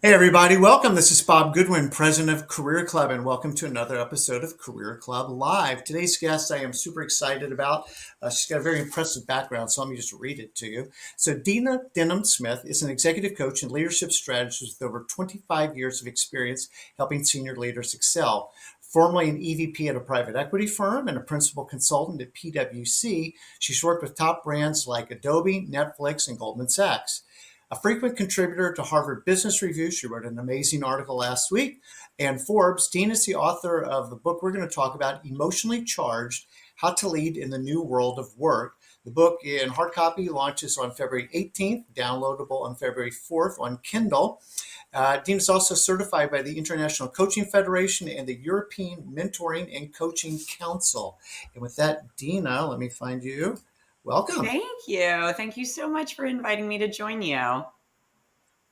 Hey everybody, welcome. This is Bob Goodwin, president of Career Club, and welcome to another episode of Career Club Live. Today's guest I am super excited about. She's got a very impressive background, so let me just read it to you. So Dina Denham-Smith is an executive coach and leadership strategist with over 25 years of experience helping senior leaders excel. Formerly an EVP at a private equity firm and a principal consultant at PwC, she's worked with top brands like Adobe, Netflix, and Goldman Sachs. A frequent contributor to Harvard Business Review, she wrote an amazing article last week, and Forbes. Dean is the author of the book we're going to talk about, Emotionally Charged: How to Lead in the New World of Work. The book in hard copy launches on February 18th, downloadable on February 4th on Kindle. Dean is also certified by the International Coaching Federation and the European Mentoring and Coaching Council. And with that, Dina, let me find you. Welcome. Thank you. Thank you so much for inviting me to join you.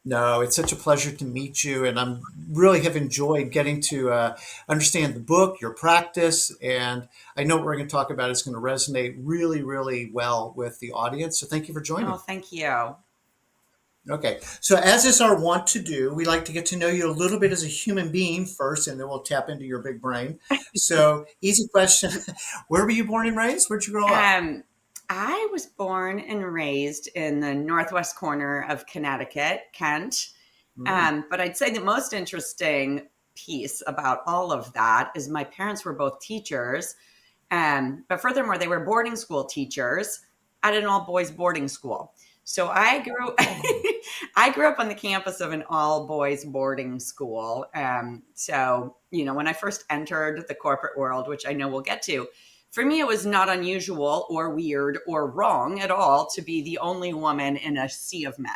No, it's such a pleasure to meet you, and I'm really have enjoyed getting to understand the book, your practice, and I know what we're going to talk about is going to resonate really, really well with the audience. So thank you for Oh, joining. thank you. Okay, so as is our want to do, we like to get to know you a little bit as a human being first, and then we'll tap into your big brain. So, easy question: where were you born and raised? Where'd you grow up? Um, I was born and raised in the northwest corner of Connecticut, Kent. Mm. But I'd say the most interesting piece about all of that is my parents were both teachers. But furthermore, they were boarding school teachers at an all boys boarding school. So I grew up on the campus of an all boys boarding school. When I first entered the corporate world, which I know we'll get to, for me, it was not unusual or weird or wrong at all to be the only woman in a sea of men.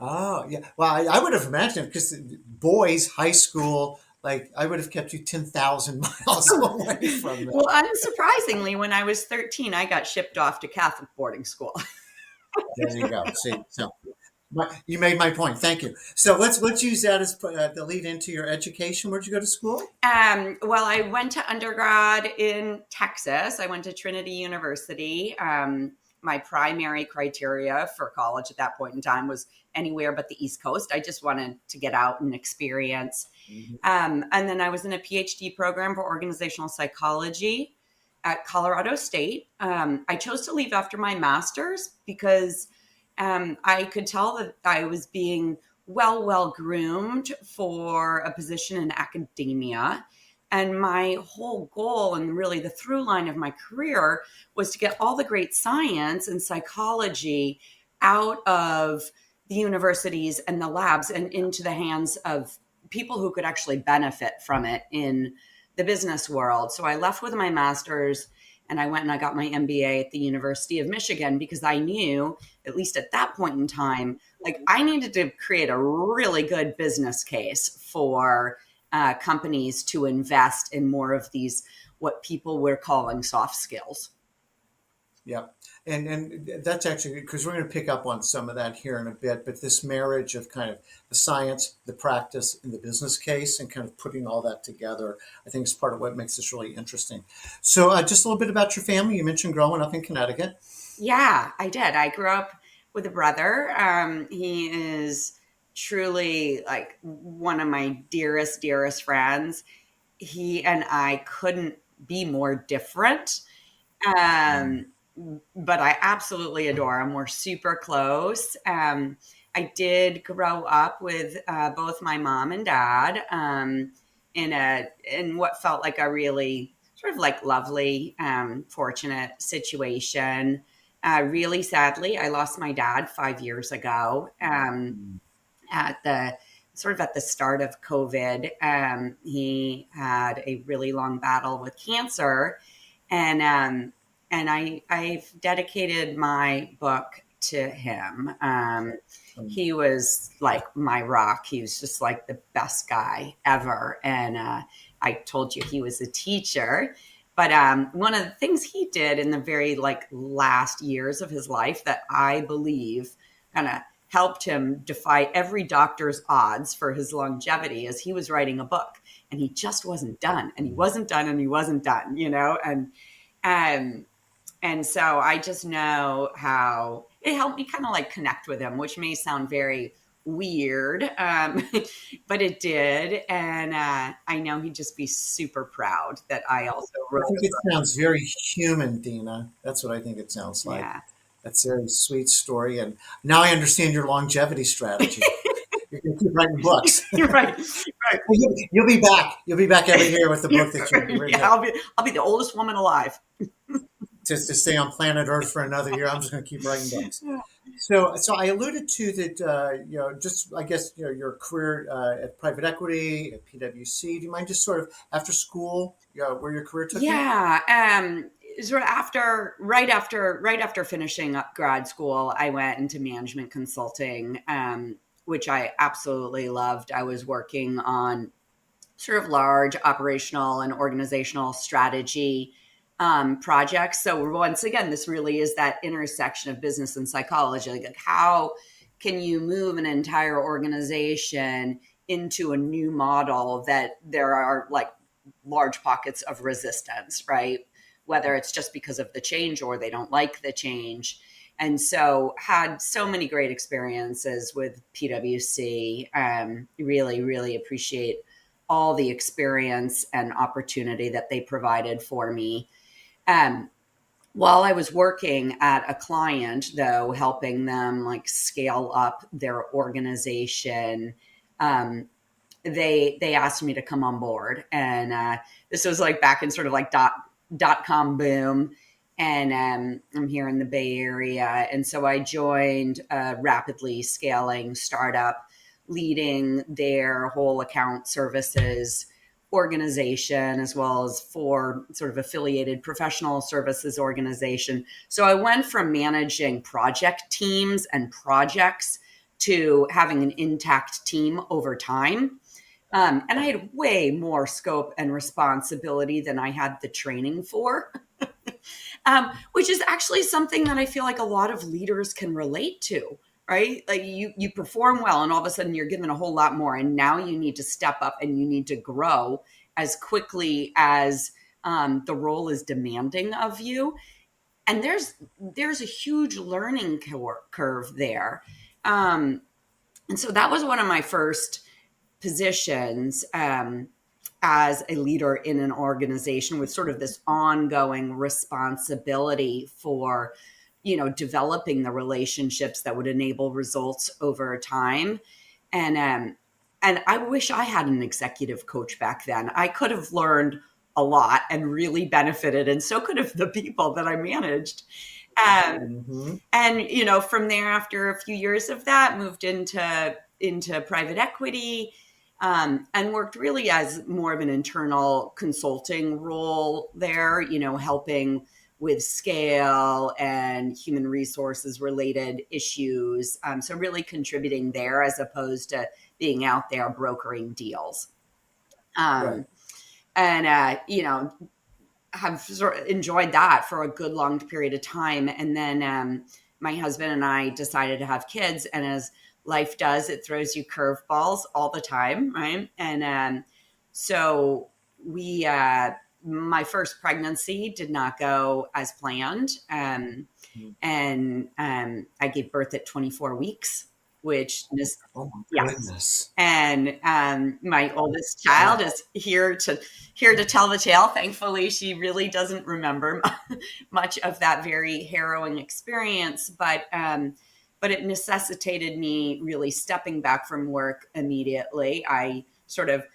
Oh, yeah. Well, I would have imagined because boys, high school, like I would have kept you 10,000 miles away from that. Well, unsurprisingly, when I was 13, I got shipped off to Catholic boarding school. There you go. See, so you made my point. Thank you. So let's use that as the lead into your education. Where'd you go to school? Well, I went to undergrad in Texas. I went to Trinity University. My primary criteria for college at that point in time was anywhere but the East Coast. I just wanted to get out and experience. Mhm. And then I was in a PhD program for organizational psychology at Colorado State. I chose to leave after my master's because I could tell that I was being well groomed for a position in academia. And my whole goal and really the through line of my career was to get all the great science and psychology out of the universities and the labs and into the hands of people who could actually benefit from it in the business world. So I left with my master's and I went and I got my MBA at the University of Michigan because I knew, at least at that point in time, like I needed to create a really good business case for companies to invest in more of these, what people were calling soft skills. Yeah. And that's actually because we're going to pick up on some of that here in a bit, but this marriage of kind of the science, the practice, and the business case, and kind of putting all that together, I think is part of what makes this really interesting. So, just a little bit about your family. You mentioned growing up in Connecticut. Yeah, I did. I grew up with a brother. He is truly like one of my dearest friends. He and I couldn't be more different. Mm. Um, but I absolutely adore him. We're super close. I did grow up with both my mom and dad in what felt like a really sort of like lovely, fortunate situation. Really sadly, I lost my dad 5 years ago at the sort of at the start of COVID. He had a really long battle with cancer, and I've dedicated my book to him. Mm. He was like my rock. He was just like the best guy ever. And I told you he was a teacher. But one of the things he did in the very like last years of his life that I believe kind of helped him defy every doctor's odds for his longevity is he was writing a book and he just wasn't done and he wasn't done and he wasn't done, you know? Um, and so I just know how it helped me kind of like connect with him, which may sound very weird, but it did. And I know he'd just be super proud that I also I wrote think a it book. sounds very human, Dina. That's what I think it sounds like. Yeah. That's a very sweet story. And now I understand your longevity strategy. You're going to keep writing books. You're right. Right. You'll be back. You'll be back every year with the book that you've written Yeah, I'll be the oldest woman alive. to stay on planet Earth for another year. I'm just going to keep writing books. Yeah. So I alluded to that, just I guess, your career at private equity at PwC. Do you mind just sort of after school, where your career took you? Yeah. Sort of right after finishing up grad school, I went into management consulting, which I absolutely loved. I was working on sort of large operational and organizational strategy projects. So once again, this really is that intersection of business and psychology. Like how can you move an entire organization into a new model that there are like large pockets of resistance, right? Whether it's just because of the change or they don't like the change. And so had so many great experiences with PwC. Really, really appreciate all the experience and opportunity that they provided for me. Um, while I was working at a client, though, helping them like scale up their organization, um, they asked me to come on board, and this was like back in sort of like dot com boom, and I'm here in the Bay Area, and so I joined a rapidly scaling startup, leading their whole account services organization as well as for sort of affiliated professional services organization. So I went from managing project teams and projects to having an intact team over time. And I had way more scope and responsibility than I had the training for, which is actually something that I feel like a lot of leaders can relate to, right? Like you perform well, and all of a sudden you're given a whole lot more, and now you need to step up and you need to grow as quickly as the role is demanding of you. And there's a huge learning curve there. Um, and so that was one of my first positions as a leader in an organization with sort of this ongoing responsibility for developing the relationships that would enable results over time. And I wish I had an executive coach back then. I could have learned a lot and really benefited, and so could have the people that I managed. um, Hmm. and from there, after a few years of that, moved into private equity, and worked really as more of an internal consulting role there, helping with scale and human resources related issues. So really contributing there as opposed to being out there brokering deals. Right. Um, and have sort of enjoyed that for a good long period of time. And then my husband and I decided to have kids. And as life does, it throws you curveballs all the time, right? And so we, my first pregnancy did not go as planned. And I gave birth at 24 weeks, which is, Oh my yes. goodness. And my oldest child Wow. is here to tell the tale. Thankfully, she really doesn't remember much of that very harrowing experience, but it necessitated me really stepping back from work immediately. I sort of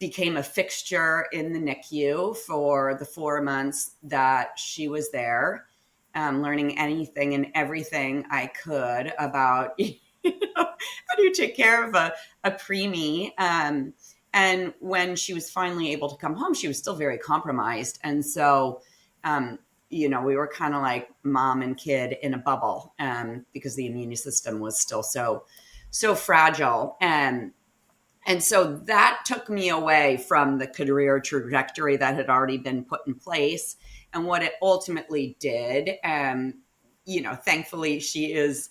became a fixture in the NICU for the 4 months that she was there, learning anything and everything I could about how do you take care of a preemie. And when she was finally able to come home, she was still very compromised. And so, we were kind of like mom and kid in a bubble, because the immune system was still so fragile. And so that took me away from the career trajectory that had already been put in place. And what it ultimately did, thankfully, she's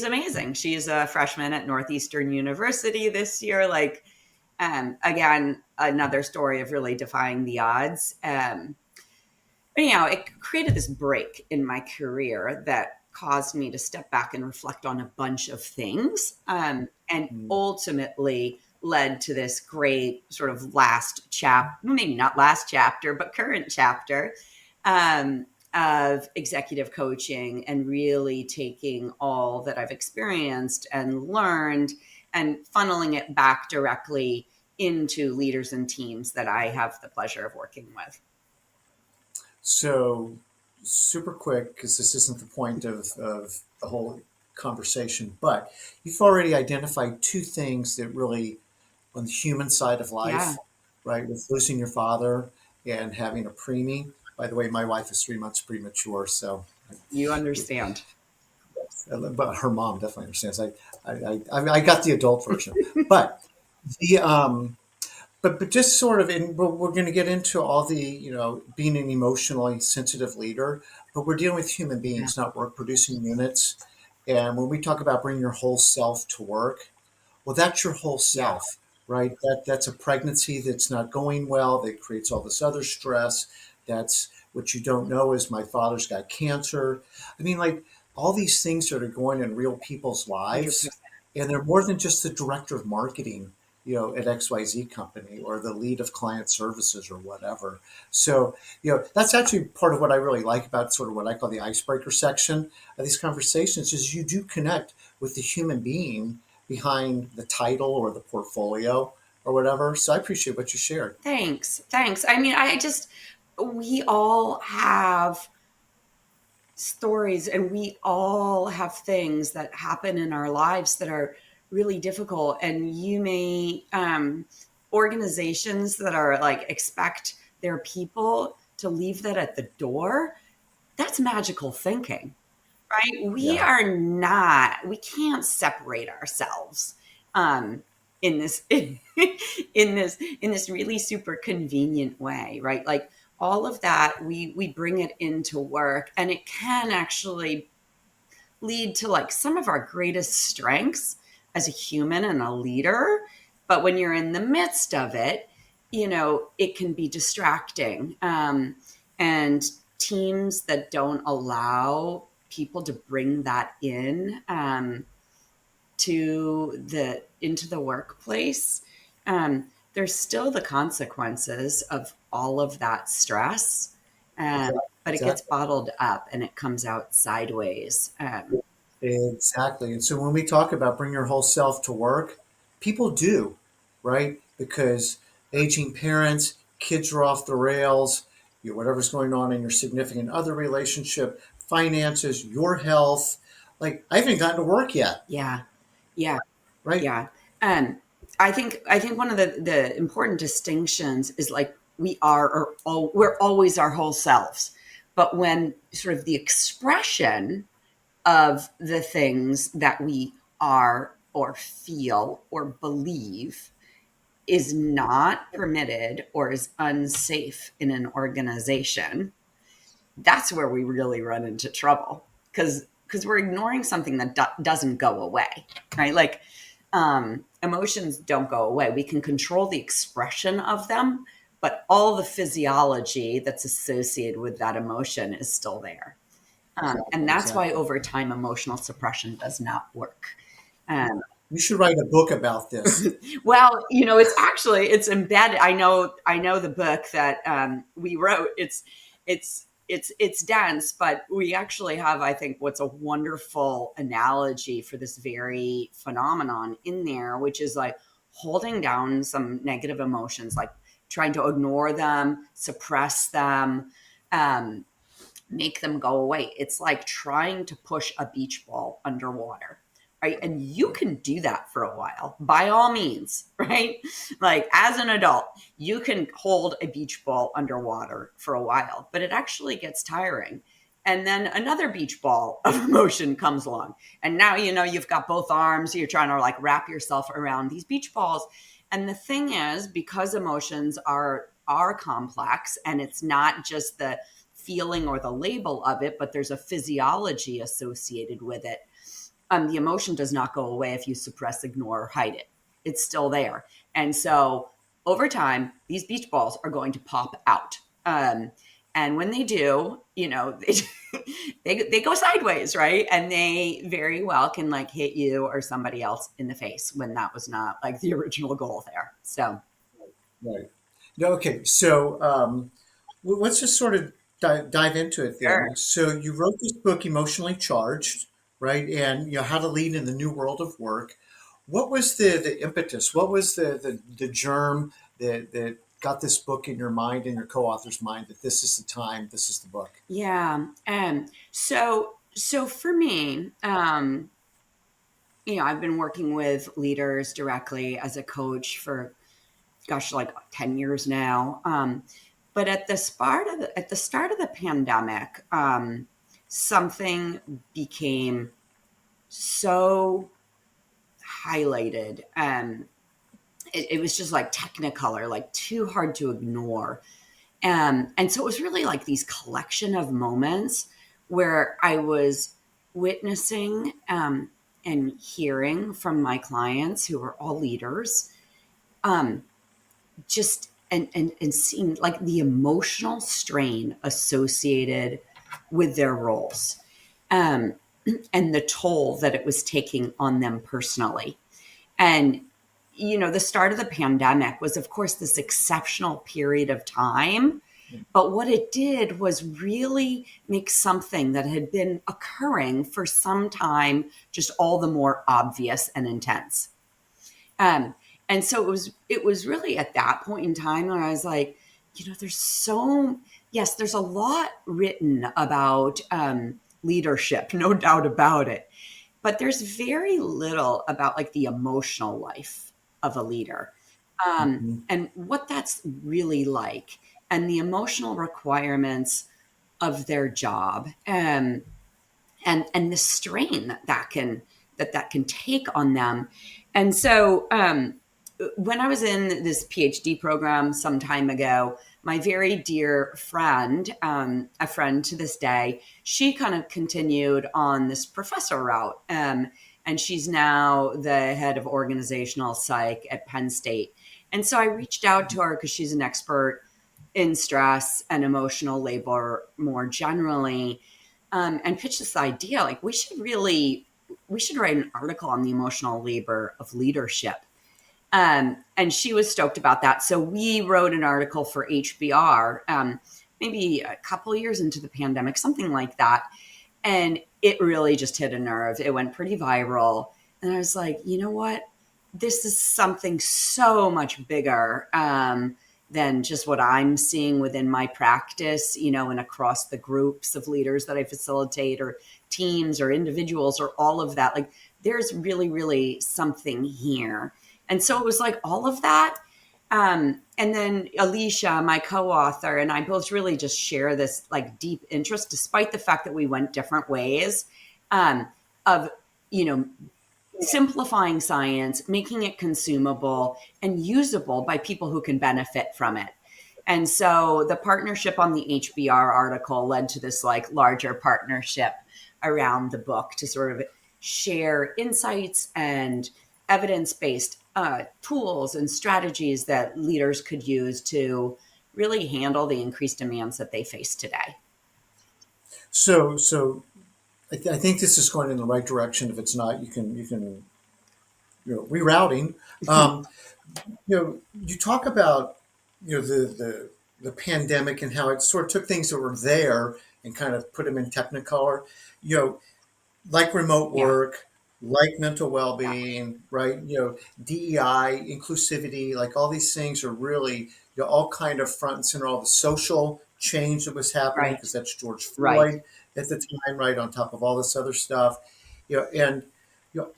amazing. She's a freshman at Northeastern University this year. Like, again, another story of really defying the odds. But, it created this break in my career that caused me to step back and reflect on a bunch of things, and ultimately led to this great sort of maybe not last chapter, but current chapter, of executive coaching, and really taking all that I've experienced and learned and funneling it back directly into leaders and teams that I have the pleasure of working with. So, super quick, because this isn't the point of the whole conversation, but you've already identified two things that really, on the human side of Yeah, life, right, with losing your father and having a preemie. By the way, my wife is 3 months premature, so, you understand. but her mom definitely understands. I got the adult version, but the but just sort of, and we're going to get into all the, being an emotionally sensitive leader, but we're dealing with human Yeah, beings, not work producing units. And when we talk about bringing your whole self to work, well, that's your whole yeah, self, right? That's a pregnancy that's not going well, that creates all this other stress. That's what you don't know is my father's got cancer. I mean, like all these things that are going in real people's lives, 100%. and they're more than just the director of marketing, at XYZ company or the lead of client services or whatever. So, that's actually part of what I really like about sort of what I call the icebreaker section of these conversations is you do connect with the human being behind the title or the portfolio or whatever. So I appreciate what you shared. Thanks. Thanks. I mean, we all have stories, and we all have things that happen in our lives that are really difficult. And you may, organizations that are like expect their people to leave that at the door. That's magical thinking, right? Yeah. We can't separate ourselves, um, in this in this really super convenient way, right? Like all of that, we bring it into work, and it can actually lead to like some of our greatest strengths as a human and a leader. But when you're in the midst of it, it can be distracting. And teams that don't allow people to bring that into the workplace, there's still the consequences of all of that stress, but it gets Exactly. bottled up and it comes out sideways. Exactly. And so when we talk about bring your whole self to work, people do, right? Because aging parents, kids are off the rails, whatever's going on in your significant other relationship, finances, your health. Like I haven't gotten to work yet, Yeah, yeah, right? yeah. Um, I think one of the important distinctions is like we're always our whole selves, but when sort of the expression of the things that we are or feel or believe is not permitted or is unsafe in an organization, that's where we really run into trouble, because we're ignoring something that doesn't go away, right? Like, emotions don't go away. We can control the expression of them, but all the physiology that's associated with that emotion is still there. And Exactly, that's why exactly. over time emotional suppression does not work. um, You should write a book about this. well, it's embedded. I know the book that, we wrote. It's dense, but we actually have, I think, what's a wonderful analogy for this very phenomenon in there, which is like holding down some negative emotions, like trying to ignore them, suppress them, um, make them go away. It's like trying to push a beach ball underwater, right? And you can do that for a while, by all means, right? Like as an adult, you can hold a beach ball underwater for a while, but it actually gets tiring. And then another beach ball of emotion comes along. And now, you've got both arms, you're trying to like wrap yourself around these beach balls. And the thing is, because emotions are complex, and it's not just the feeling or the label of it, but there's a physiology associated with it. The emotion does not go away if you suppress, ignore, or hide it. It's still there. And so over time, these beach balls are going to pop out. And when they do, they go sideways, right? And they very well can like hit you or somebody else in the face when that was not like the original goal there. So, Right. No, okay. So let's just sort of dive into it sure. then. So you wrote this book, Emotionally Charged, right? And how to lead in the new world of work. What was the impetus? What was the germ that got this book in your mind and your co-author's mind that this is the time, this is the book? Yeah. So for me, I've been working with leaders directly as a coach for, gosh, like 10 years now. But at the start of the pandemic, something became so highlighted. It was just like technicolor, like too hard to ignore. And so it was really like these collection of moments where I was witnessing and hearing from my clients who were all leaders, um, just and seeing like the emotional strain associated with their roles, um, and the toll that it was taking on them personally. And the start of the pandemic was, of course, this exceptional period of time. But what it did was really make something that had been occurring for some time just all the more obvious and intense. Um, and so it was really at that point in time when I was like, there's a lot written about leadership, no doubt about it, but there's very little about like the emotional life of a leader, Mhm. and what that's really like, and the emotional requirements of their job, and the strain that can take on them. And so when I was in this PhD program some time ago, my very dear friend, a friend to this day, she kind of continued on this professor route. And she's now the head of organizational psych at Penn State. And so I reached out to her because she's an expert in stress and emotional labor more generally, and pitched this idea like we should write an article on the emotional labor of leadership. And she was stoked about that. So we wrote an article for HBR, maybe a couple years into the pandemic, something like that. And it really just hit a nerve. It went pretty viral. And I was like, you know what? This is something so much bigger, than just what I'm seeing within my practice, and across the groups of leaders that I facilitate, or teams or individuals or all of that. Like, there's really, really something here. And so it was like all of that. And then Alicia, my co-author, and I both really just share this like deep interest, despite the fact that we went different ways, of, you know, simplifying science, making it consumable and usable by people who can benefit from it. And so the partnership on the HBR article led to this like larger partnership around the book to sort of share insights and evidence-based tools and strategies that leaders could use to really handle the increased demands that they face today. So I think this is going in the right direction. If it's not, you can rerouting. Um, you talk about the pandemic and how it sort of took things that were there and kind of put them in technicolor. You know, like remote Yeah, work, like mental yeah, well-being, right? DEI, inclusivity, like all these things are really all kind of front and center. All the social change that was happening right, because that's George right. Floyd at the time, right? On top of all this other stuff, and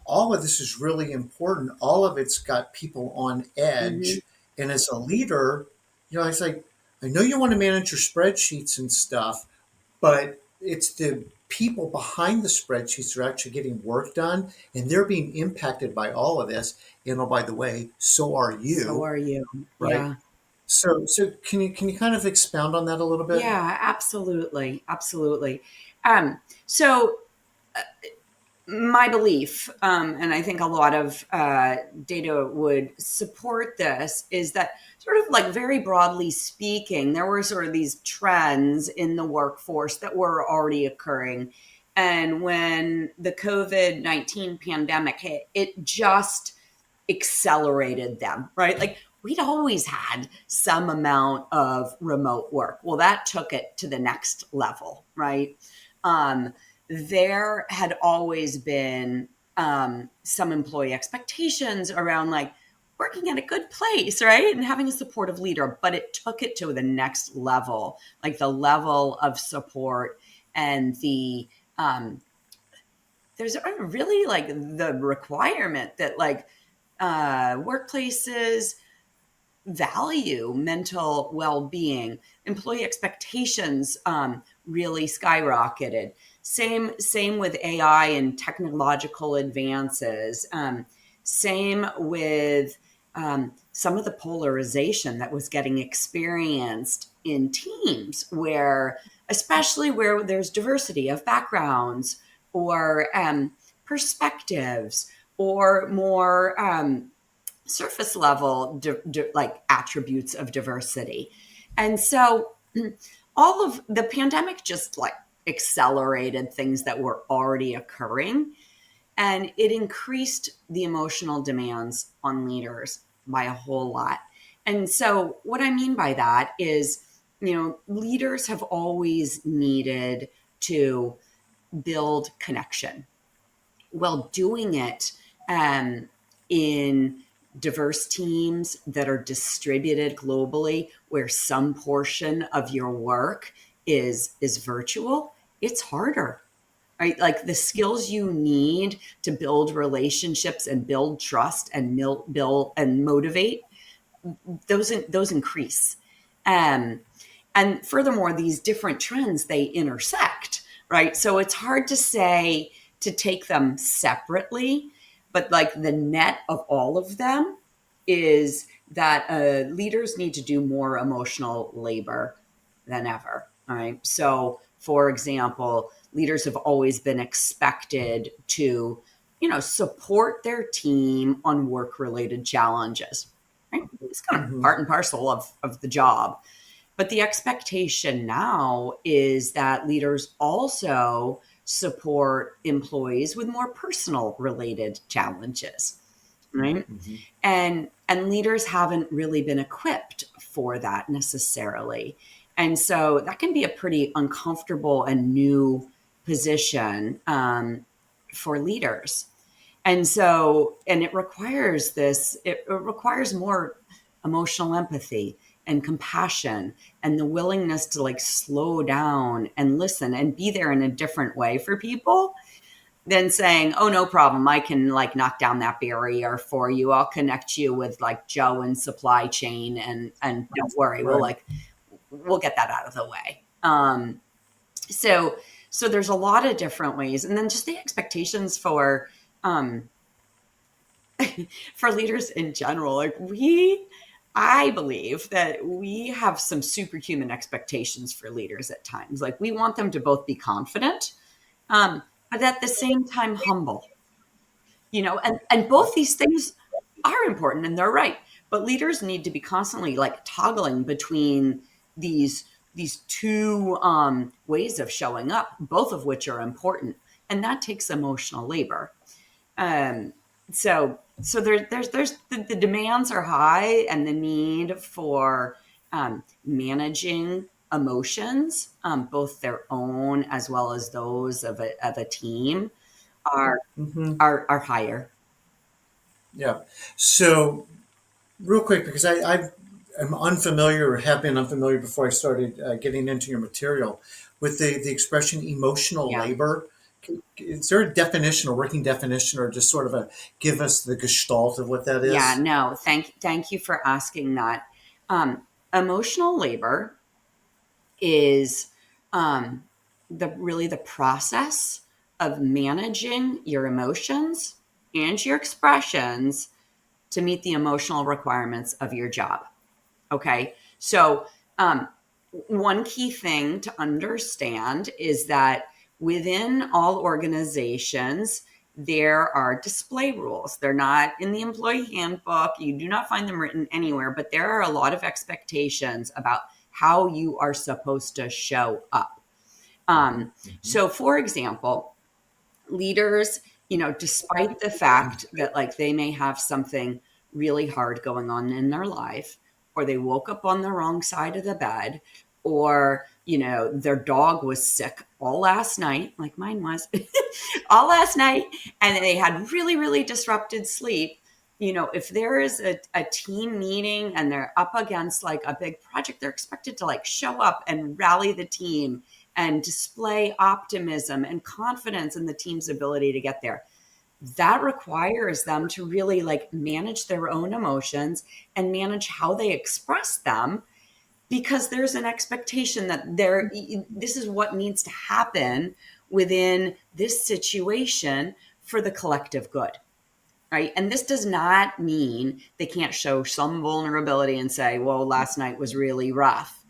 all of this is really important. All of it's got people on Hmm. edge, and as a leader, it's like I know you want to manage your spreadsheets and stuff, but it's the people behind the spreadsheets that are actually getting work done, and they're being impacted by all of this. And oh, by the way, so are So you, are you. right? Yeah. So can you kind of expound on that a little bit? Yeah, absolutely. Absolutely. So My belief, and I think a lot of data would support this, is that sort of like very broadly speaking, there were sort of these trends in the workforce that were already occurring. And when the COVID-19 pandemic hit, it just accelerated them, right? Like we'd always had some amount of remote work. Well, that took it to the next level, right? Um, there had always been some employee expectations around like working at a good place, right? And having a supportive leader, but it took it to the next level, like the level of support and there's really like the requirement that like workplaces value mental well-being. Employee expectations really skyrocketed. Same with AI and technological advances. Same with some of the polarization that was getting experienced in teams, where especially where there's diversity of backgrounds or perspectives or more surface level like attributes of diversity. And so all of the pandemic just like accelerated things that were already occurring, and it increased the emotional demands on leaders by a whole lot. And so what I mean by that is, leaders have always needed to build connection, while doing it in diverse teams that are distributed globally, where some portion of your work is virtual. It's harder, right? Like the skills you need to build relationships and build trust and build and motivate, those increase. um, and furthermore, these different trends, they intersect, right? So it's hard to say to take them separately, but like the net of all of them is that leaders need to do more emotional labor than ever. All right. So, for example, leaders have always been expected to, support their team on work related challenges, right? It's kind of Mm-hmm. part and parcel of the job. But the expectation now is that leaders also support employees with more personal related challenges, right? Mm-hmm. And leaders haven't really been equipped for that necessarily. And so that can be a pretty uncomfortable and new position for leaders. And it requires more emotional empathy and compassion and the willingness to like slow down and listen and be there in a different way for people than saying, oh, no problem, I can like knock down that barrier for you. I'll connect you with like Joe in supply chain, and don't worry, Right. we'll get that out of the way. So so there's a lot of different ways. And then just the expectations um for leaders in general. Like I believe that we have some superhuman expectations for leaders at times. Like we want them to both be confident, but at the same time humble. And both these things are important and they're right. But leaders need to be constantly like toggling between these these two ways of showing up, both of which are important, and that takes emotional labor. Um, so there's the demands are high, and the need for managing emotions, both their own as well as those of a team, are Mm-hmm. are higher. Yeah. So, real quick, because I'm unfamiliar or have been unfamiliar before I started getting into your material with the expression emotional Yeah, labor. Is there a definition, a working definition, or just sort of a give us the gestalt of what that yeah. is? No, thank you for asking that. Emotional labor is um, the process of managing your emotions and your expressions to meet the emotional requirements of your job. Okay. So, one key thing to understand is that within all organizations, there are display rules. They're not in the employee handbook. You do not find them written anywhere, but there are a lot of expectations about how you are supposed to show up. So, for example, leaders, despite the fact that like they may have something really hard going on in their life, or they woke up on the wrong side of the bed, or their dog was sick all last night, like mine was, all last night, and they had really, really disrupted sleep. If there is a team meeting and they're up against like a big project, they're expected to like show up and rally the team and display optimism and confidence in the team's ability to get there. That requires them to really like manage their own emotions and manage how they express them, because there's an expectation that this is what needs to happen within this situation for the collective good. Right. And this does not mean they can't show some vulnerability and say, well, last night was really rough.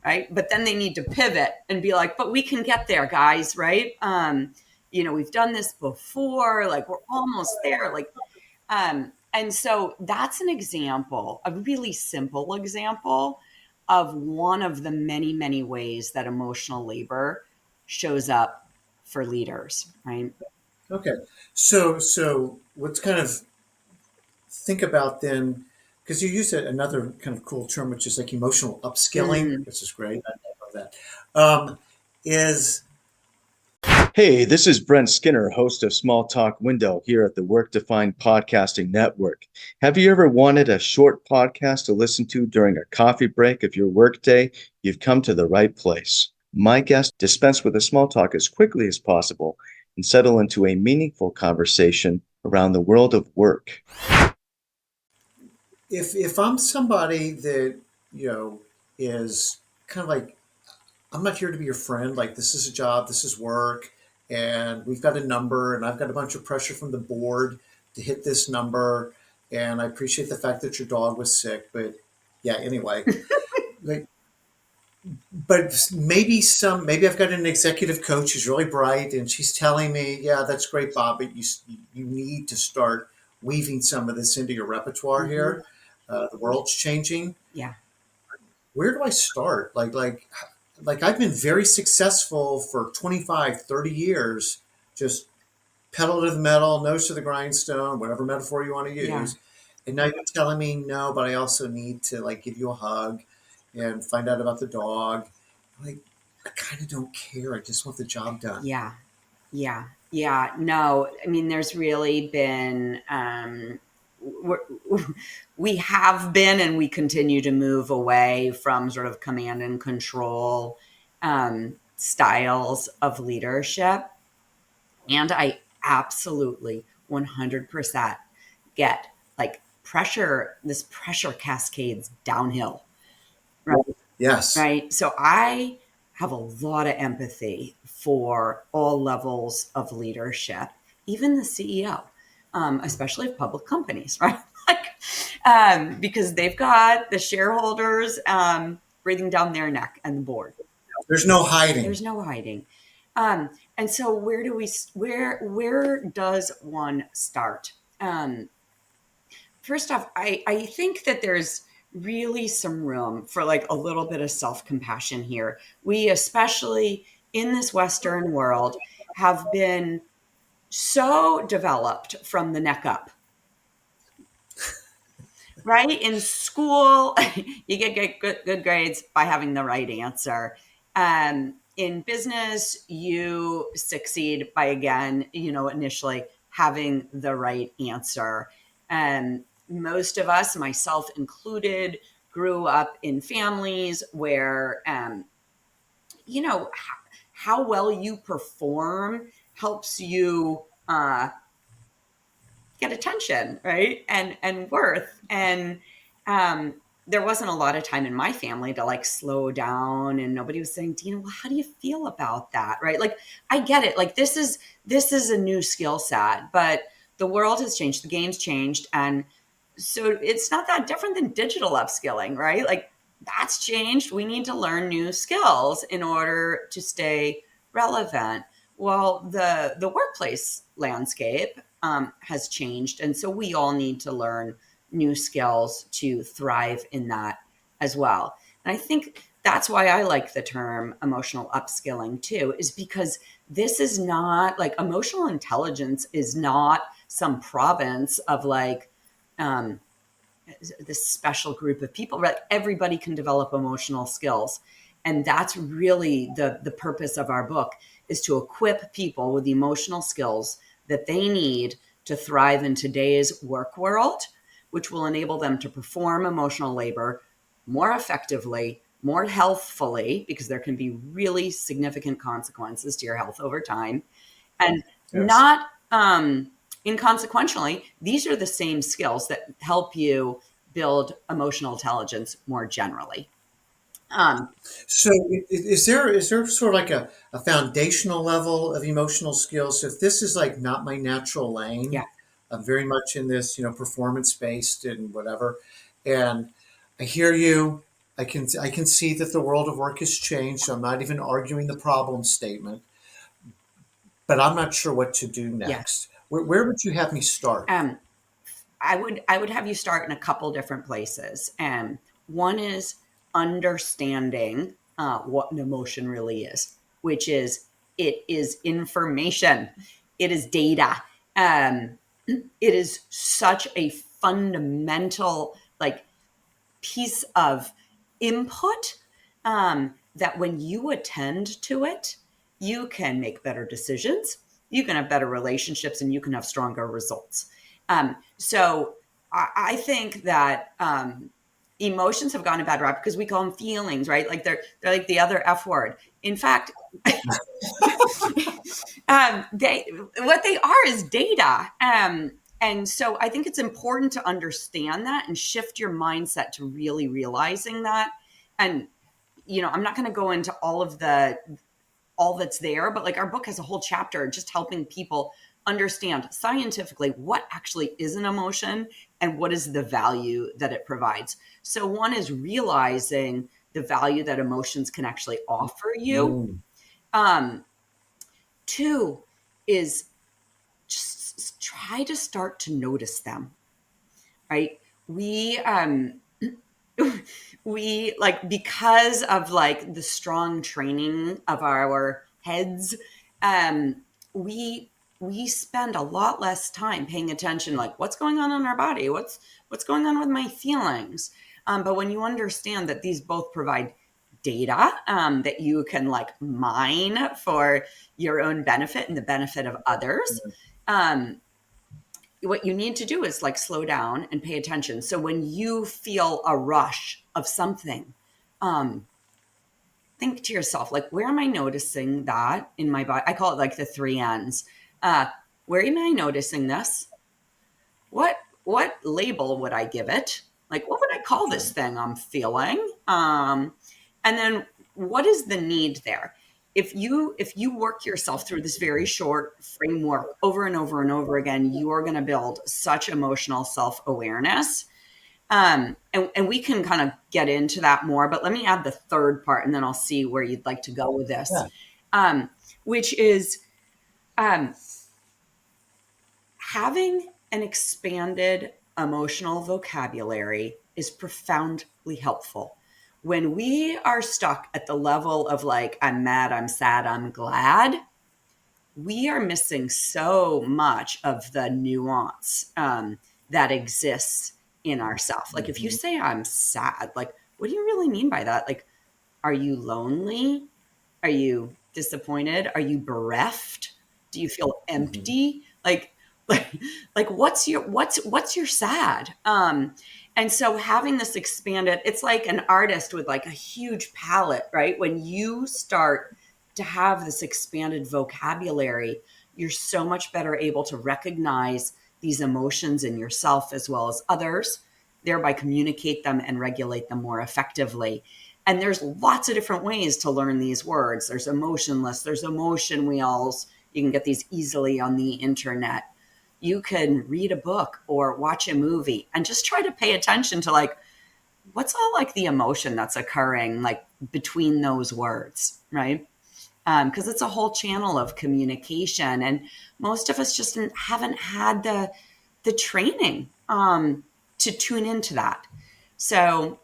Right. But then they need to pivot and be like, but we can get there, guys. Right. We've done this before, like we're almost there. And so that's an example, a really simple example of one of the many, many ways that emotional labor shows up for leaders. Right. Okay. So let's kind of think about then, because you used another kind of cool term, which is like emotional upskilling, Mm. which is great. I love that. Is Hey, this is Brent Skinner, host of Small Talk Window here at the Work Defined Podcasting Network. Have you ever wanted a short podcast to listen to during a coffee break of your workday? You've come to the right place. My guests dispense with the small talk as quickly as possible and settle into a meaningful conversation around the world of work. if I'm somebody that is kind of like, I'm not here to be your friend. Like, this is a job, this is work, and we've got a number, and I've got a bunch of pressure from the board to hit this number. And I appreciate the fact that your dog was sick, but yeah, anyway. Like, but maybe I've got an executive coach who's really bright, and she's telling me, yeah, that's great, Bob, but you need to start weaving some of this into your repertoire Mhm. here. The world's changing. Yeah. Where do I start? Like I've been very successful for 25, 30 years, just pedal to the metal, nose to the grindstone, whatever metaphor you want to Yeah. use. And now you're telling me no, but I also need to like give you a hug and find out about the dog. Like, I kind of don't care. I just want the job done. Yeah. Yeah. Yeah. No, I mean, there's really been, we're, we have been and we continue to move away from sort of command and control styles of leadership. And I absolutely 100% get like this pressure cascades downhill. Right. Yes. Right. So I have a lot of empathy for all levels of leadership, even the CEO, especially of public companies, right? Because they've got the shareholders breathing down their neck and the board. There's no hiding. There's no hiding. And so where does one start? First off, I think that there's really some room for like a little bit of self-compassion here. We, especially in this Western world, have been so developed from the neck up. Right? In school, you get good grades by having the right answer. In business, you succeed by, again, initially having the right answer. And most of us, myself included, grew up in families where, how well you perform helps you get attention, right? And worth. And there wasn't a lot of time in my family to like slow down, and nobody was saying, Dina, well, how do you feel about that? Right? Like, I get it. Like, this is a new skill set, but the world has changed, the game's changed. And so it's not that different than digital upskilling, right? Like, that's changed. We need to learn new skills in order to stay relevant. Well, the workplace landscape has changed, and so we all need to learn new skills to thrive in that as well. And I think that's why I like the term emotional upskilling too, is because this is not like emotional intelligence is not some province of like um, this special group of people, but everybody can develop emotional skills. And that's really the purpose of our book, is to equip people with the emotional skills that they need to thrive in today's work world, which will enable them to perform emotional labor more effectively, more healthfully, because there can be really significant consequences to your health over time. And Yes. not inconsequentially, these are the same skills that help you build emotional intelligence more generally. Um, So is there sort of like a foundational level of emotional skills? So if this is like not my natural yeah. lane, I'm very much in this, performance based and whatever. And I hear you. I can see that the world of work has changed. So I'm not even arguing the problem statement, but I'm not sure what to do Yeah. next. Where would you have me start? Um, I would have you start in a couple different places. One is understanding what an emotion really is, which is it is information, it is data. Um, it is such a fundamental like piece of input that when you attend to it, you can make better decisions, you can have better relationships, and you can have stronger results. So I think that emotions have gone a bad rap because we call them feelings, right? Like they're like the other F word. In fact, they what they are is data. And so I think it's important to understand that and shift your mindset to really realizing that. And I'm not going to go into all that's there, but like our book has a whole chapter just helping people understand scientifically what actually is an emotion and what is the value that it provides. So one is realizing the value that emotions can actually offer you. Mm. Um, Two is just try to start to notice them, right? We like, because of like the strong training of our heads, um we we spend a lot less time paying attention, like what's going on in our body, what's going on with my feelings. But when you understand that these both provide data that you can like mine for your own benefit and the benefit of others, um, what you need to do is like slow down and pay attention. So when you feel a rush of something, um, think to yourself, like, where am I noticing that in my body? I call it like the three N's. Uh, where am I noticing this? What label would I give it? Like, what would I call this thing I'm feeling? And then what is the need there? If you work yourself through this very short framework over and over and over again, you are going to build such emotional self-awareness. And we can kind of get into that more, but let me add the third part and then I'll see where you'd like to go with this. Yeah. Which is um, having an expanded emotional vocabulary is profoundly helpful. When we are stuck at the level of like, I'm mad, I'm sad, I'm glad, we are missing so much of the nuance that exists in ourself. Like if you Mhm. say I'm sad, like what do you really mean by that? Like, are you lonely? Are you disappointed? Are you bereft? Do you feel Mhm. empty? Like, like what's your sad? And so having this expanded, it's like an artist with like a huge palette, right? When you start to have this expanded vocabulary, you're so much better able to recognize these emotions in yourself as well as others, thereby communicate them and regulate them more effectively. And there's lots of different ways to learn these words. There's emotionless, there's emotion wheels. You can get these easily on the internet. You can read a book or watch a movie and just try to pay attention to like what's all like the emotion that's occurring like between those words, right? because it's a whole channel of communication, and most of us just haven't had the training to tune into that. So,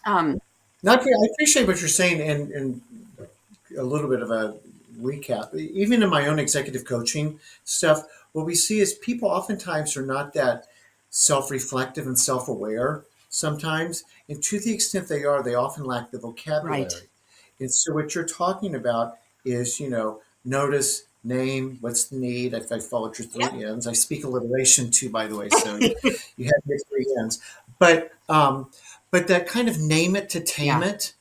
um, Now, I appreciate what you're saying, and a little bit of a recap. Even in my own executive coaching stuff, what we see is people oftentimes are not that self-reflective and self-aware sometimes. And to the extent they are, they often lack the right. vocabulary. And so what you're talking about is, notice, name, what's the need. I followed your Yep. three N's. I speak alliteration too, by the way. So you have your three N's. But that kind of name it to tame Yeah. it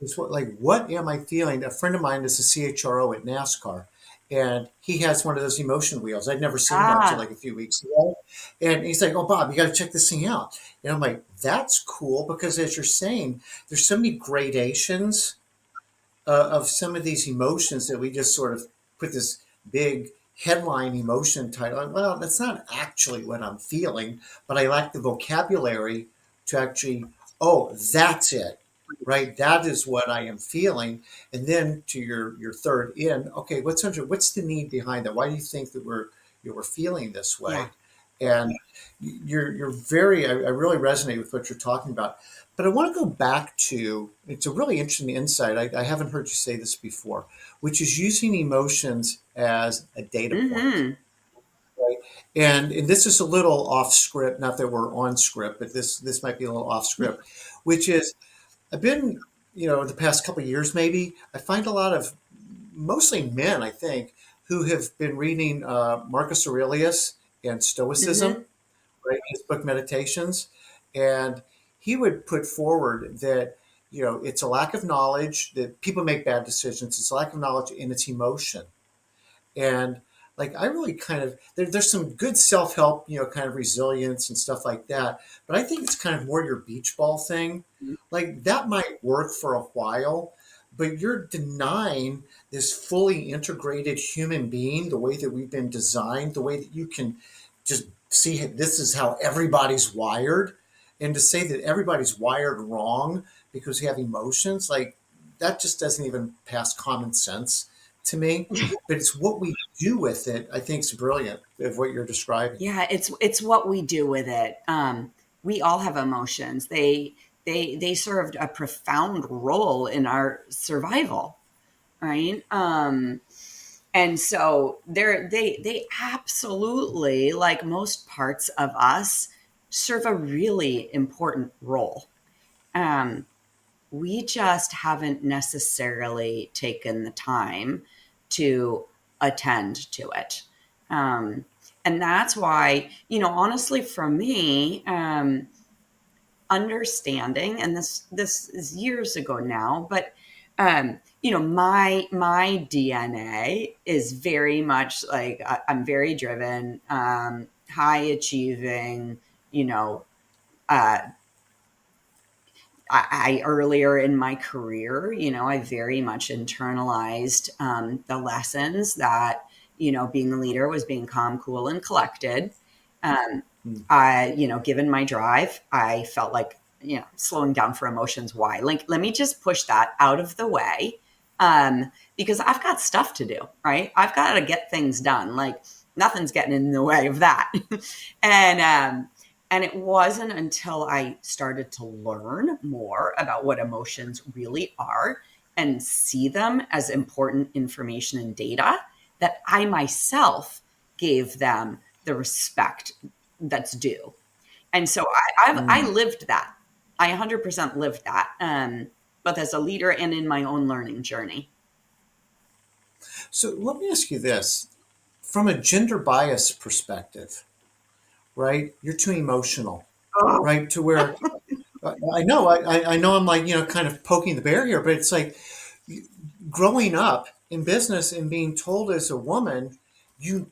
is what am I feeling? A friend of mine is a CHRO at NASCAR, and he has one of those emotion wheels. I'd never seen one until Ah, like a few weeks ago. And he's like, "Oh, Bob, you got to check this thing out." And I'm like, "That's cool," because as you're saying, there's so many gradations of some of these emotions that we just sort of put this big headline emotion title on. Well, that's not actually what I'm feeling, but I lack the vocabulary to actually, oh, that's it, right? That is what I am feeling. And then to your third in, okay, what's the need behind that? Why do you think that we're feeling this yeah. way? And you're very, I really resonate with what you're talking about. But I want to go back to, it's a really interesting insight. I haven't heard you say this before, which is using emotions as a data point. Mm-hmm. Right. And this is a little off script, not that we're on script, but this might be a little off script, which is I've been, the past couple of years maybe, I find a lot of mostly men, I think, who have been reading Marcus Aurelius and Mm-hmm. Stoicism, right? His book Meditations, and he would put forward that it's a lack of knowledge that people make bad decisions. It's a lack of knowledge and it's emotion. And like I really kind of there's some good self help, kind of resilience and stuff like that. But I think it's kind of more your beach ball thing. Like that might work for a while, but you're denying this fully integrated human being, the way that we've been designed, the way that you can just see this is how everybody's wired. And to say that everybody's wired wrong because we have emotions, like that just doesn't even pass common sense to me. But it's what we do with it, I think, is brilliant of what you're describing. Yeah, it's what we do with it. We all have emotions. They served a profound role in our survival, right? And so they absolutely, like most parts of us, serve a really important role. Um, we just haven't necessarily taken the time to attend to it. Um, and that's why, honestly, for me, understanding, and this is years ago now, but my DNA is very much like I'm very driven, high achieving, you know, uh, I earlier in my career, I very much internalized the lessons that, being a leader was being calm, cool, and collected. Um, Mm. given my drive, I felt like, slowing down for emotions. Why? Like, let me just push that out of the way, because I've got stuff to do, right? I've got to get things done. Like, nothing's getting in the way of that. and, and it wasn't until I started to learn more about what emotions really are and see them as important information and data that I myself gave them the respect that's due. And so I Mm. lived that. I 100% lived that, both as a leader and in my own learning journey. So let me ask you this from a gender bias perspective, right? You're too emotional, Oh, right? To where I know I'm like, kind of poking the bear here, but it's like growing up in business and being told as a woman, you,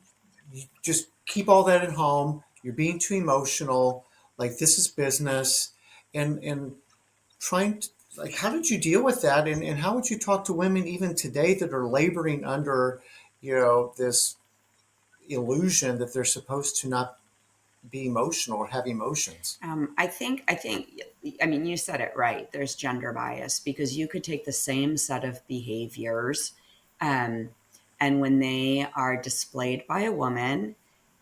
you just keep all that at home. You're being too emotional. Like this is business, and trying to like how did you deal with that, and how would you talk to women even today that are laboring under, this illusion that they're supposed to not be emotional or have emotions? I mean, you said it right. There's gender bias because you could take the same set of behaviors And when they are displayed by a woman,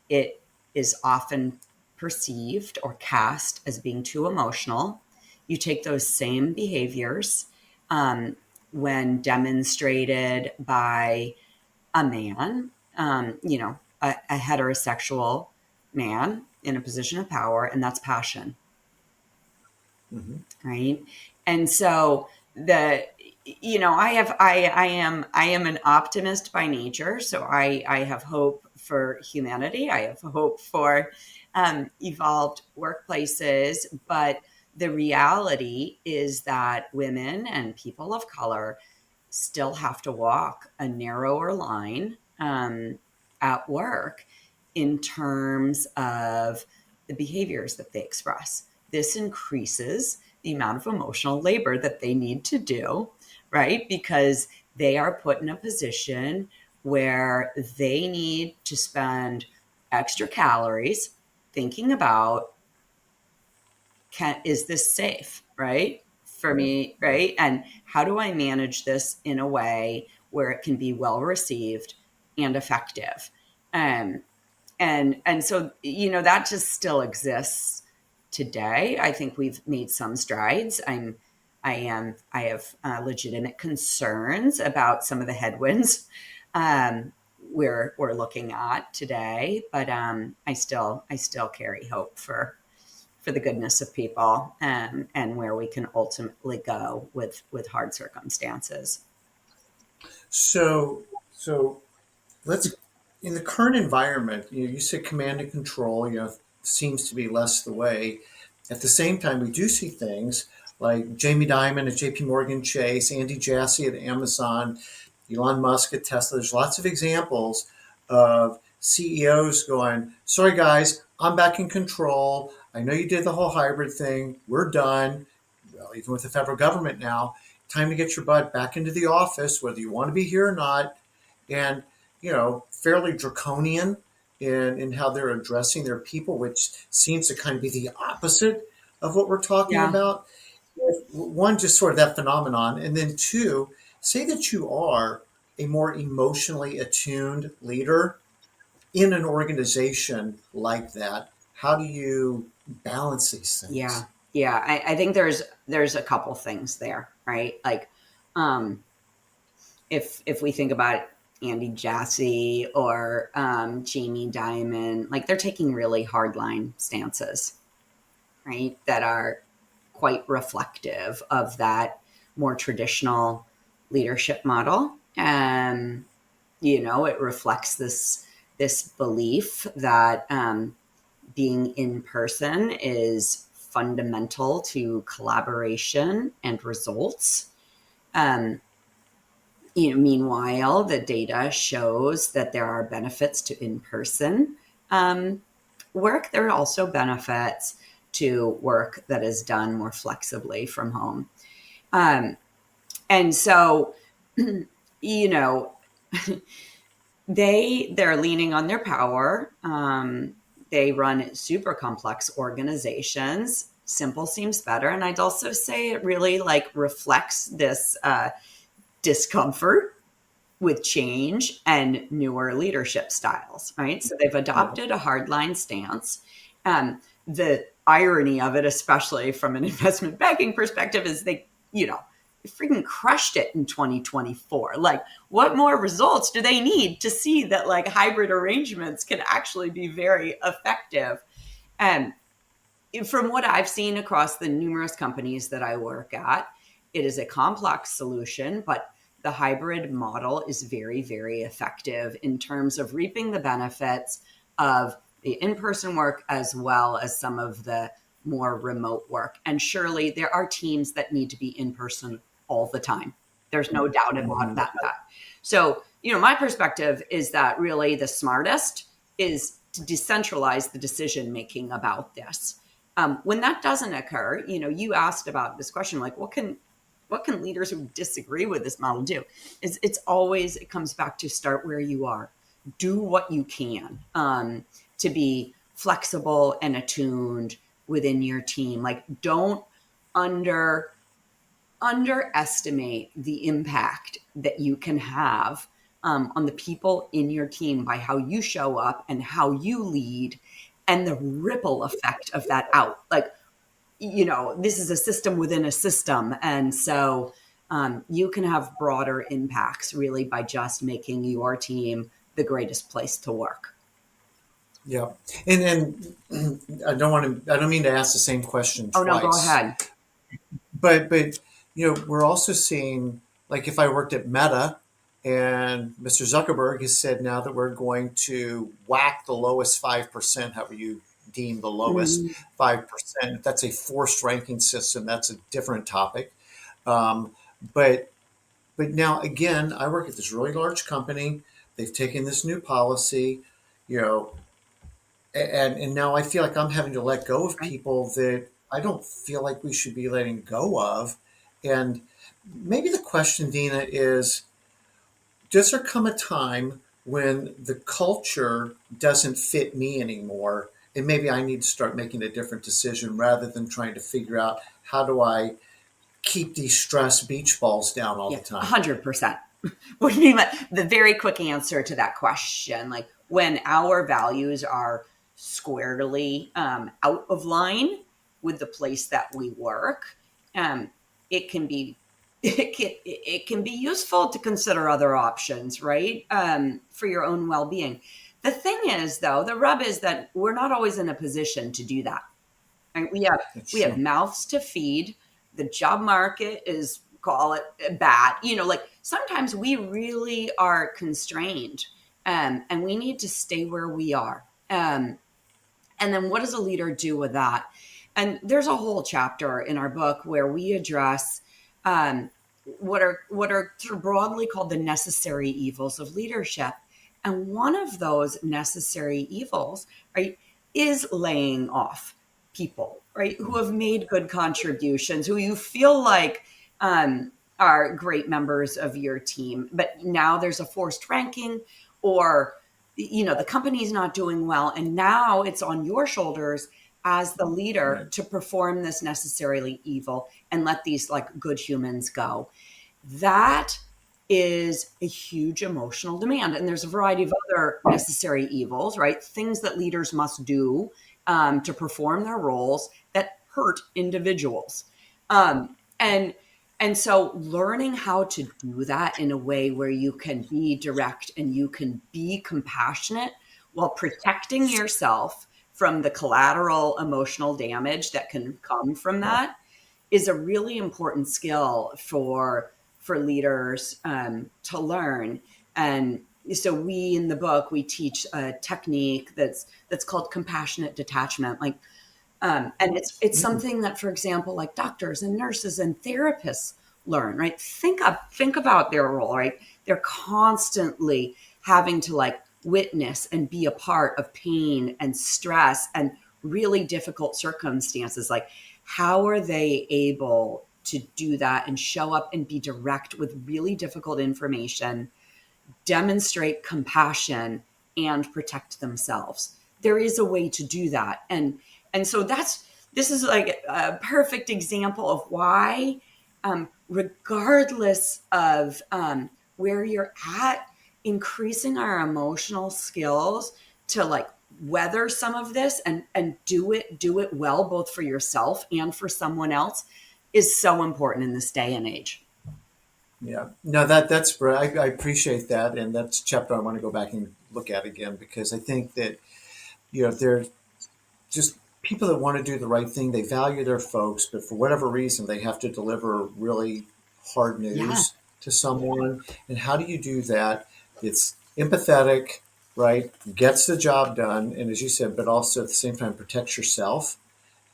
it is often perceived or cast as being too emotional. You take those same behaviors when demonstrated by a man, a heterosexual man in a position of power, and that's passion. Mm-hmm. Right. And so I am an optimist by nature. So I have hope for humanity. I have hope for evolved workplaces. But the reality is that women and people of color still have to walk a narrower line at work in terms of the behaviors that they express. This increases the amount of emotional labor that they need to do, right? Because they are put in a position where they need to spend extra calories thinking about, is this safe, right? For me, right? And how do I manage this in a way where it can be well received and effective? Um, and so that just still exists today. I think we've made some strides. I have legitimate concerns about some of the headwinds we're looking at today, but I still carry hope for the goodness of people, and where we can ultimately go with hard circumstances. So let's, in the current environment, you said command and control, seems to be less the way. At the same time, we do see things like Jamie Dimon at JP Morgan Chase, Andy Jassy at Amazon, Elon Musk at Tesla. There's lots of examples of CEOs going, sorry guys, I'm back in control. I know you did the whole hybrid thing. We're done. Well, even with the federal government now, time to get your butt back into the office, whether you want to be here or not. And, fairly draconian in how they're addressing their people, which seems to kind of be the opposite of what we're talking Yeah. about. One, just sort of that phenomenon. And then two, say that you are a more emotionally attuned leader in an organization like that. How do you balance these Yeah. things? Yeah. I think there's a couple things there, right? Like, if we think about Andy Jassy or Jamie Dimon, like they're taking really hardline stances, right? That are quite reflective of that more traditional leadership model. And, it reflects this belief that being in person is fundamental to collaboration and results. Um, Meanwhile, the data shows that there are benefits to in-person work. There are also benefits to work that is done more flexibly from home. Um, and so, you know, they're leaning on their power. They run super complex organizations. Simple seems better, and I'd also say it really reflects this discomfort with change and newer leadership styles, right? So they've adopted a hardline stance. The irony of it, especially from an investment banking perspective, is they freaking crushed it in 2024. Like, what more results do they need to see that hybrid arrangements can actually be very effective? And from what I've seen across the numerous companies that I work at, it is a complex solution, but the hybrid model is very, very effective in terms of reaping the benefits of the in-person work as well as some of the more remote work. And surely there are teams that need to be in person all the time. There's no doubt about that. So, my perspective is that really the smartest is to decentralize the decision making about this. When that doesn't occur, you asked about this question, like what can leaders who disagree with this model do? It comes back to start where you are, do what you can to be flexible and attuned within your team. Like, don't underestimate the impact that you can have on the people in your team by how you show up and how you lead, and the ripple effect of that out. Like, this is a system within a system. And so you can have broader impacts really by just making your team the greatest place to work. Yeah. And I don't mean to ask the same question Oh, no, go twice, ahead. but we're also seeing, like, if I worked at Meta and Mr. Zuckerberg has said now that we're going to whack the lowest 5%, however you deem the lowest Mhm. 5%. That's a forced ranking system. That's a different topic. Um, but now again, I work at this really large company. They've taken this new policy, you know, and now I feel like I'm having to let go of Right. people that I don't feel like we should be letting go of. And maybe the question, Dina, is, does there come a time when the culture doesn't fit me anymore? And maybe I need to start making a different decision rather than trying to figure out how do I keep these stress beach balls down all Yeah, the time? 100%. What do you mean by the very quick answer to that question? Like, when our values are squarely out of line with the place that we work, um, it can be it can be useful to consider other options, right? For your own well-being. The thing is, though, the rub is that we're not always in a position to do that. Right? That's We have true. mouths to feed. The job market is, call it, bad. Like, sometimes we really are constrained, and we need to stay where we are. And then what does a leader do with that? And there's a whole chapter in our book where we address um, what are sort of broadly called the necessary evils of leadership. And one of those necessary evils, right, is laying off people, right, who have made good contributions, who you feel like are great members of your team, but now there's a forced ranking, or the company's not doing well, and now it's on your shoulders as the leader Right. to perform this necessarily evil and let these like good humans go. That is a huge emotional demand, and there's a variety of other necessary evils, right, things that leaders must do to perform their roles that hurt individuals. And so learning how to do that in a way where you can be direct and you can be compassionate while protecting yourself from the collateral emotional damage that can come from Yeah. that is a really important skill for leaders to learn. And so we in the book we teach a technique that's called compassionate detachment. Like, and it's Mm. something that, for example, like doctors and nurses and therapists learn, right? Think about their role, right? They're constantly having to like witness and be a part of pain and stress and really difficult circumstances. Like, how are they able to do that and show up and be direct with really difficult information, demonstrate compassion, and protect themselves? There is a way to do that. And so this is like a perfect example of why, regardless of where you're at, increasing our emotional skills to like weather some of this and do it well, both for yourself and for someone else, is so important in this day and age. Yeah. No, that's right. I appreciate that, and that's a chapter I want to go back and look at again because I think that they're just people that want to do the right thing. They value their folks, but for whatever reason, they have to deliver really hard Yeah. news to someone. And how do you do that? It's empathetic, right? Gets the job done, and as you said, but also at the same time protects yourself,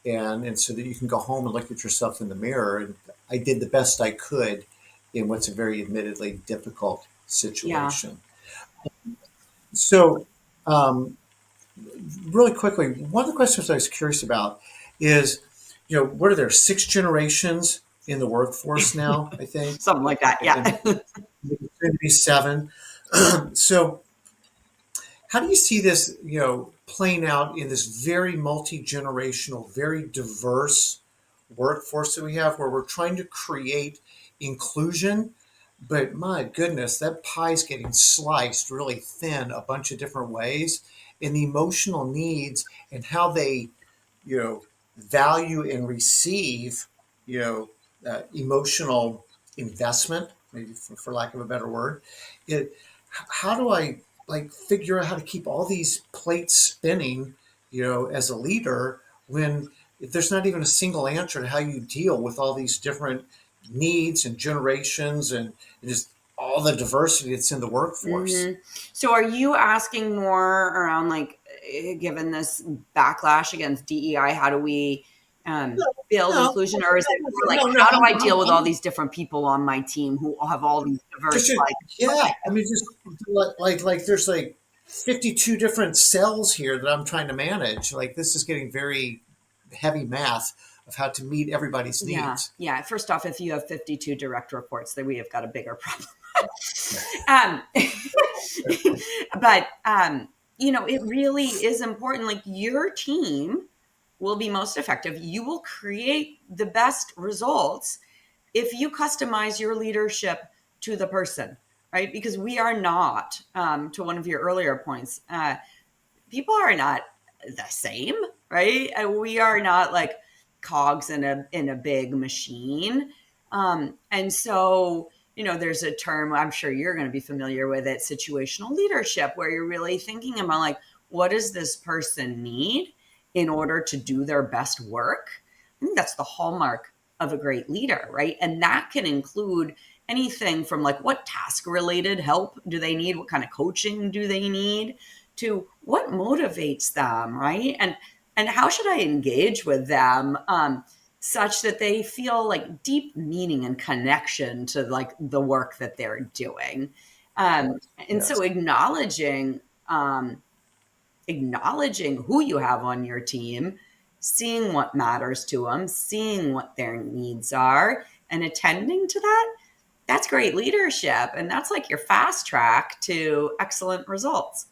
and so that you can go home and look at yourself in the mirror. And I did the best I could in what's a very admittedly difficult Yeah. situation. So, um, really quickly, one of the questions I was curious about is, what are there, six generations in the workforce now, I think, Something like that. and Yeah. maybe seven. So, how do you see this, playing out in this very multi-generational, very diverse workforce that we have where we're trying to create inclusion, but my goodness, that pie's getting sliced really thin a bunch of different ways. And the emotional needs and how they, value and receive, emotional investment, maybe for lack of a better word. It, how do I like figure out how to keep all these plates spinning, as a leader when there's not even a single answer to how you deal with all these different needs and generations and just all the diversity that's in the workforce. So are you asking more around like, given this backlash against DEI, how do we build No, inclusion, or is it more like, no, no. how do I deal with all these different people on my team who all have all these diverse, Just, yeah. I mean, just like there's like 52 different cells here that I'm trying to manage. Like this is getting very heavy math of how to meet everybody's yeah, needs. yeah. First off, if you have 52 direct reports, then we have got a bigger problem. um, but it really is important. Like your team will be most effective. You will create the best results if you customize your leadership to the person, right? Because we are not, to one of your earlier points, people are not the same, right? We are not like cogs in a big machine. And so, there's a term, I'm sure you're going to be familiar with it, situational leadership, where you're really thinking about like, what does this person need in order to do their best work? I think that's the hallmark of a great leader, right? And that can include anything from like, what task related help do they need? What kind of coaching do they need? To what motivates them, right? And how should I engage with them such that they feel like deep meaning and connection to like the work that they're doing. And Yes. so acknowledging who you have on your team, seeing what matters to them, seeing what their needs are, and attending to that, that's great leadership. And that's like your fast track to excellent results.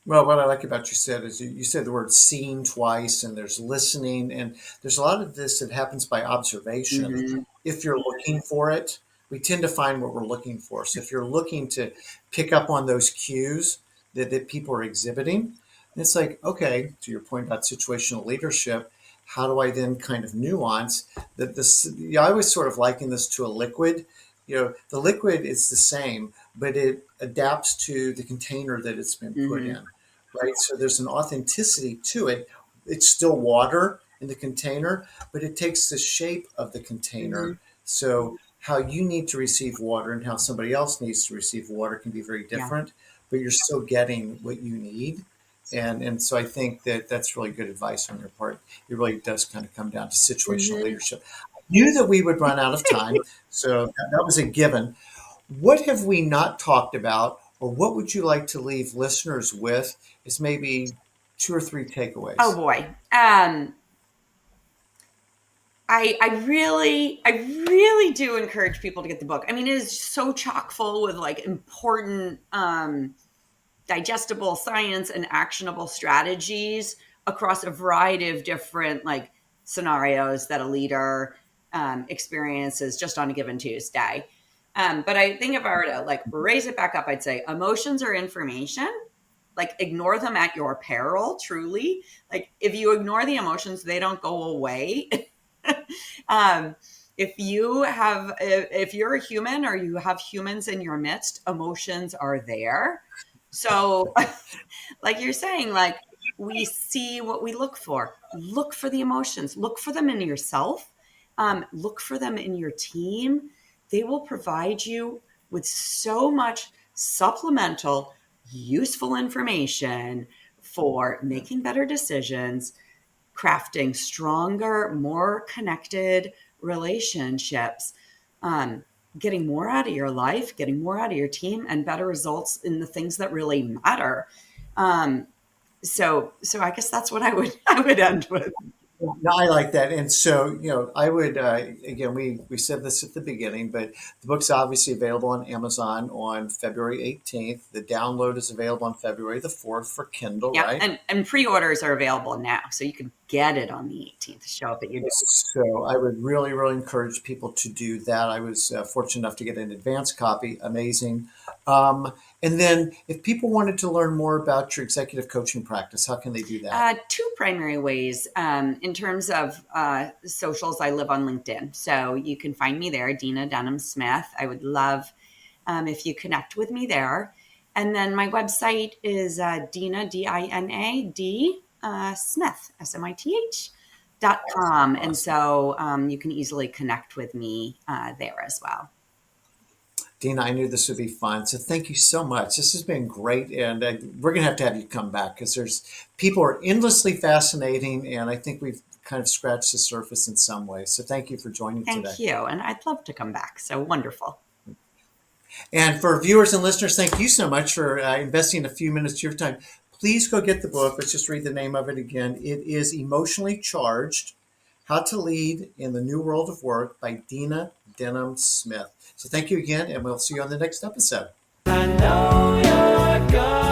Well, what I like about you said is you said the word seen twice, and there's listening, and there's a lot of this that happens by observation. Mm-hmm. If you're looking for it, we tend to find what we're looking for. So if you're looking to pick up on those cues that people are exhibiting, it's like, okay, to your point about situational leadership, how do I then kind of nuance that this? I always sort of liken this to a liquid. The liquid is the same, but it adapts to the container that it's been put Mm-hmm. in, right? So there's an authenticity to it. It's still water in the container, but it takes the shape of the container. Mm-hmm. So how you need to receive water and how somebody else needs to receive water can be very Yeah. different, but you're still getting what you need. And so I think that that's really good advice on your part. It really does kind of come down to situational Mm-hmm. leadership. I knew that we would run out of time, so that was a given. What have we not talked about, or what would you like to leave listeners with as maybe two or three Oh takeaways? boy. I really do encourage people to get the book. I mean, it is so chock full with like important digestible science and actionable strategies across a variety of different like scenarios that a leader experiences just on a given Tuesday. But I think if I were to like raise it back up, I'd say emotions are information. Like ignore them at your peril, truly. Like if you ignore the emotions, they don't go away. um, if you're a human or you have humans in your midst, emotions are there. So like you're saying, like we see what we look for. Look for the emotions. Look for them in yourself. Look for them in your team. They will provide you with so much supplemental, useful information for making better decisions, crafting stronger, more connected relationships, getting more out of your life, getting more out of your team, and better results in the things that really matter. Um, so I guess that's what I would end with. No, I like that. And so, I would, again, we said this at the beginning, but the book's obviously available on Amazon on February 18th. The download is available on February the 4th for Kindle, Yeah, right? and pre-orders are available now, so you can get it on the 18th. Show up at your door. So I would really, really encourage people to do that. I was fortunate enough to get an advance copy. Amazing. And then if people wanted to learn more about your executive coaching practice, how can they do that? Two primary ways. In terms of socials, I live on LinkedIn. So you can find me there, Dina Denham-Smith. I would love if you connect with me there. And then my website is Dina, D-I-N-A-D, Smith, SMITH.com. And so you can easily connect with me there as well. Dina, I knew this would be fun. So thank you so much. This has been great. And we're going to have you come back because people are endlessly fascinating. And I think we've kind of scratched the surface in some ways. So thank you for joining today. Thank you. And I'd love to come back. So wonderful. And for viewers and listeners, thank you so much for investing a few minutes of your time. Please go get the book. Let's just read the name of it again. It is Emotionally Charged: How to Lead in the New World of Work by Dina Denham-Smith. So thank you again, and we'll see you on the next episode. I know you're good.